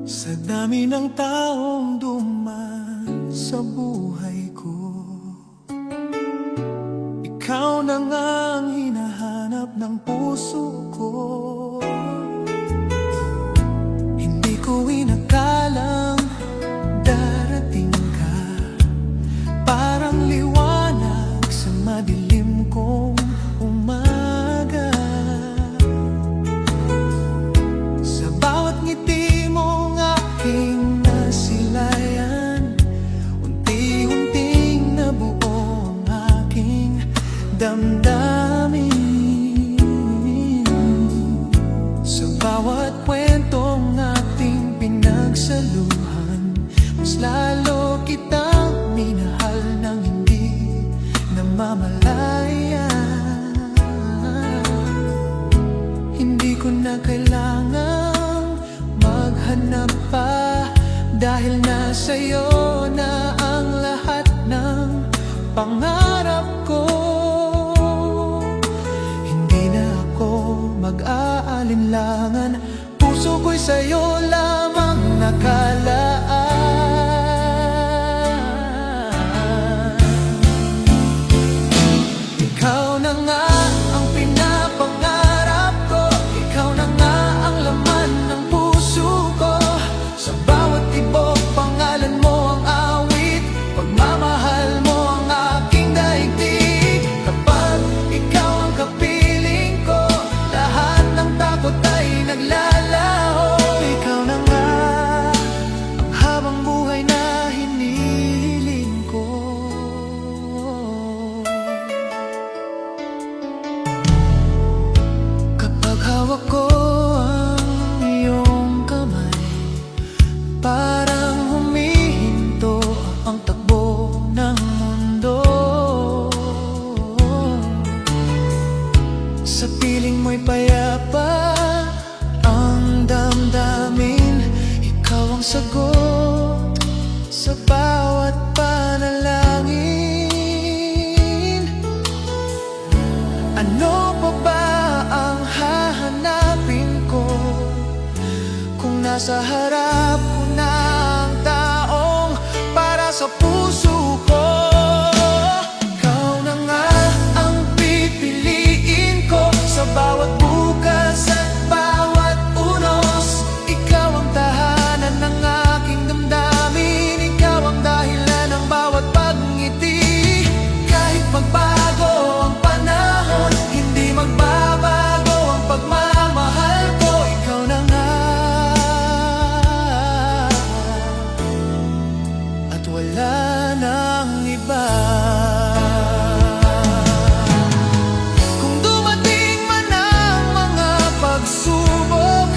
Sa dami ng taong dumaan sa buhay ko, ikaw na nga ang hinahanap ng puso ko. Hindi ko inakalang darating ka, parang liwanag sa madilim kong umaga. Sa bawat ngiti mong aking nasilayan, unti-unting nabuo ang aking damdamin. Sa bawat kwentong ating pinagsaluhan, mas lalo kitang minahal nang hindi namamalayan. Hindi ko na kailangang maghanap pa, dahil nasa'yo na ang lahat ng pangarap ko. Hindi na ako mag-aalinlangan, puso ko'y sa'yo lamang nakalaan. Ikaw na nga ang pinapangarap ko, ikaw na nga ang laman ng puso ko. Sa bawat tibok, pangalan mo ang awit, pagmamahal mo ang aking daigdig. Kapag ikaw ang kapiling ko, lahat ng takot ay naglalaho. Ikaw na nga ang habang buhay na hinihiling ko. Kapag hawak ko ang iyong kamay, parang humihinto ang takbo ng mundo. Sa piling mo'y payapa ang damdamin, ikaw ang sagot sa bawat panalangin. Ano pa ba ang hahanapin ko kung nasa harap ko na ang taong para sa puso ko? Ikaw na nga ang pipiliin ko sa bawat bukas at bawat unos. Ikaw ang tahanan ng aking damdamin, ikaw ang dahilan ng bawat pagngiti. Kahit magbago ang panahon, hindi magbabago ang pagmamahal ko. Ikaw na nga, at wala nang iba. Kung dumating man ang mga pagsubok,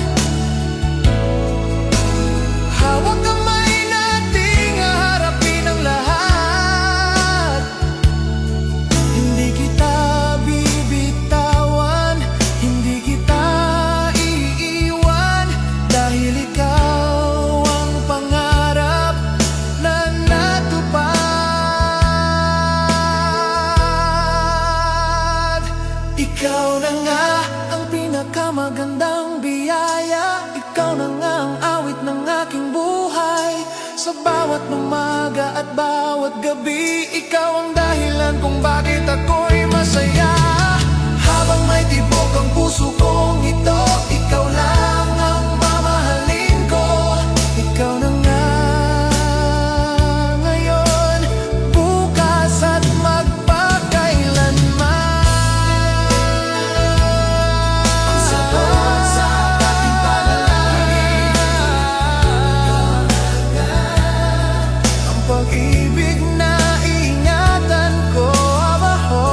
hawak kamay nating haharapin ang lahat. Hindi kita bibitawan, hindi kita iiwan, dahil ikaw ang pangarap na natupad. Ikaw na nga ang pinakamagandang biyaya, ikaw na nga ang awit ng aking buhay. Sa bawat umaga at bawat gabi, ikaw ang dahilan kung bakit ako'y masaya. Habang may tibok ang puso kong ito, ikaw lang ang mamahalin ko. Ikaw na nga ngayon, bukas at magpakailanman. Ang sagot sa ating panalangin, ang pag-ibig na ingatan ko, abaho.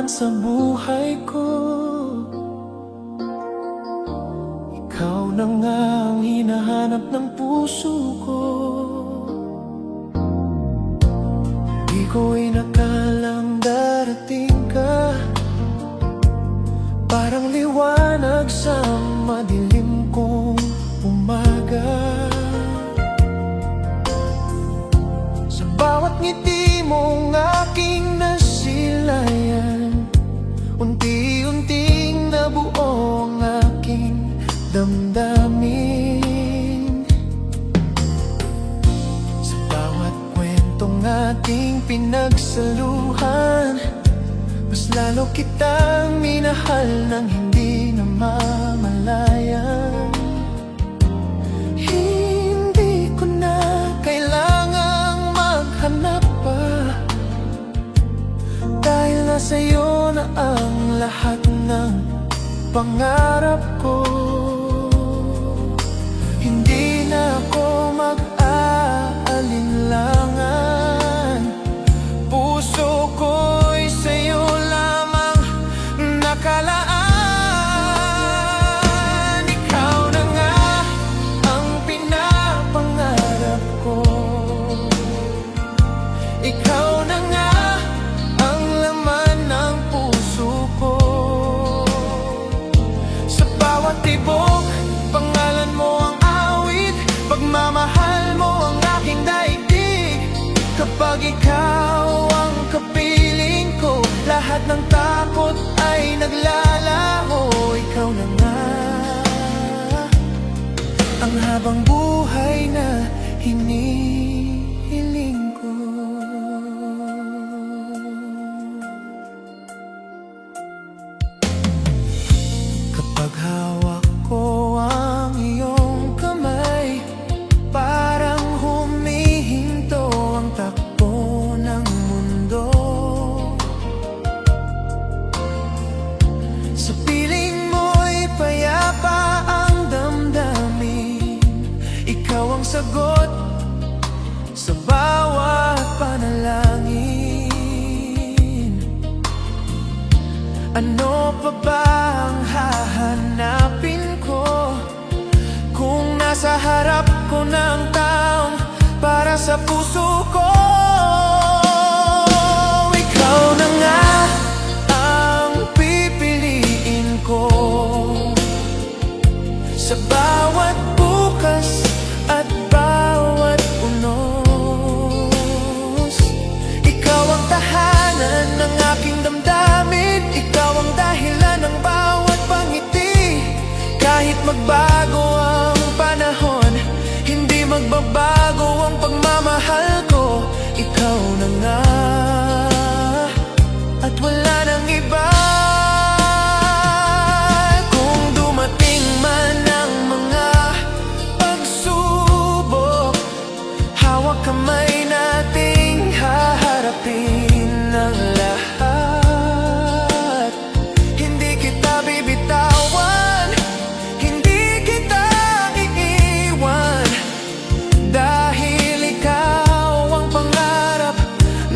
man sa buhay ko. Ikaw na nga ang hinahanap ng puso ko. Di ko inakalang darating ka, parang liwanag sa madilim kong umaga. Sa bawat ngiti mong aking nasilayan, unti-unting nabuo ang aking damdamin. Sa bawat kwentong ating pinagsaluhan, mas lalo kitang minahal nang hindi namamalayan. Hindi ko na kailangang maghanap pa, dahil nasa iyo na ang lahat ng pangarap ko. Hindi na ako mag-aalinlangan, puso ko'y sa'yo lamang nakalaan. Ikaw na nga ang pinapangarap ko, ikaw na nga ang laman ng puso ko. Sa bawat tibok, pangalan mo ang awit, pagmamahal mo ang aking daigdig. Kapag ikaw ang kapiling ko, lahat ng takot ay naglalaho. Ikaw na nga ang habang buhay na hinihiling ko. Kapag hawak ko ang iyong kamay, parang humihinto ang takbo ng mundo. Sa piling mo'y payapa ang damdamin, ikaw ang sagot sa bawat panalangin. Ano pa ba ang hahanapin ko kung nasa harap ko ng taong para sa puso ko? Ikaw na nga ang pipiliin ko sa bawat bukas at bawat unos. Ikaw ang tahanan ng aking damdamin, ikaw ang dahilan ng bawat pangiti. Kahit magbago ang panahon, hindi magbabago ang pagmamahal ko. Ikaw na nga at wala nang iba. Kung dumating man ang mga pagsubok, hawak kamay nating haharapin ang lahat. Hindi kita bibitawan, hindi kita iiwan, dahil ikaw ang pangarap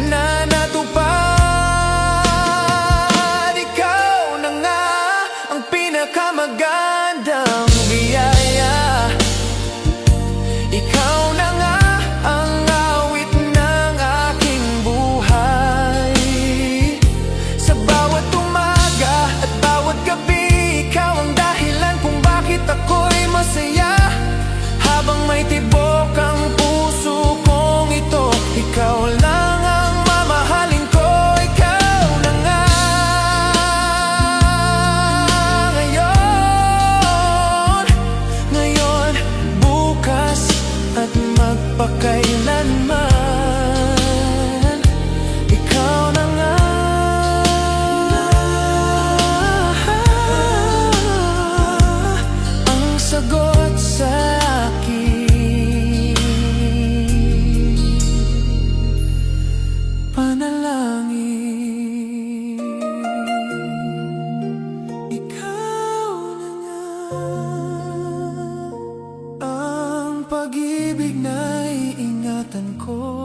na natupad. Ikaw na nga ang pinakamagandang biyaya, ikaw na nga ang awit ng aking buhay. Sa bawat umaga at bawat gabi, ikaw ang dahilan kung bakit ako'y masaya. Habang may tibok ang puso kong ito, ikaw lang ang mamahalin ko. Ikaw na nga ngayon, ngayon, bukas at magpakailanman. Ikaw na nga ang sagot sa aking panalangin. Ikaw na nga ang pag-ibig na iingatan ko.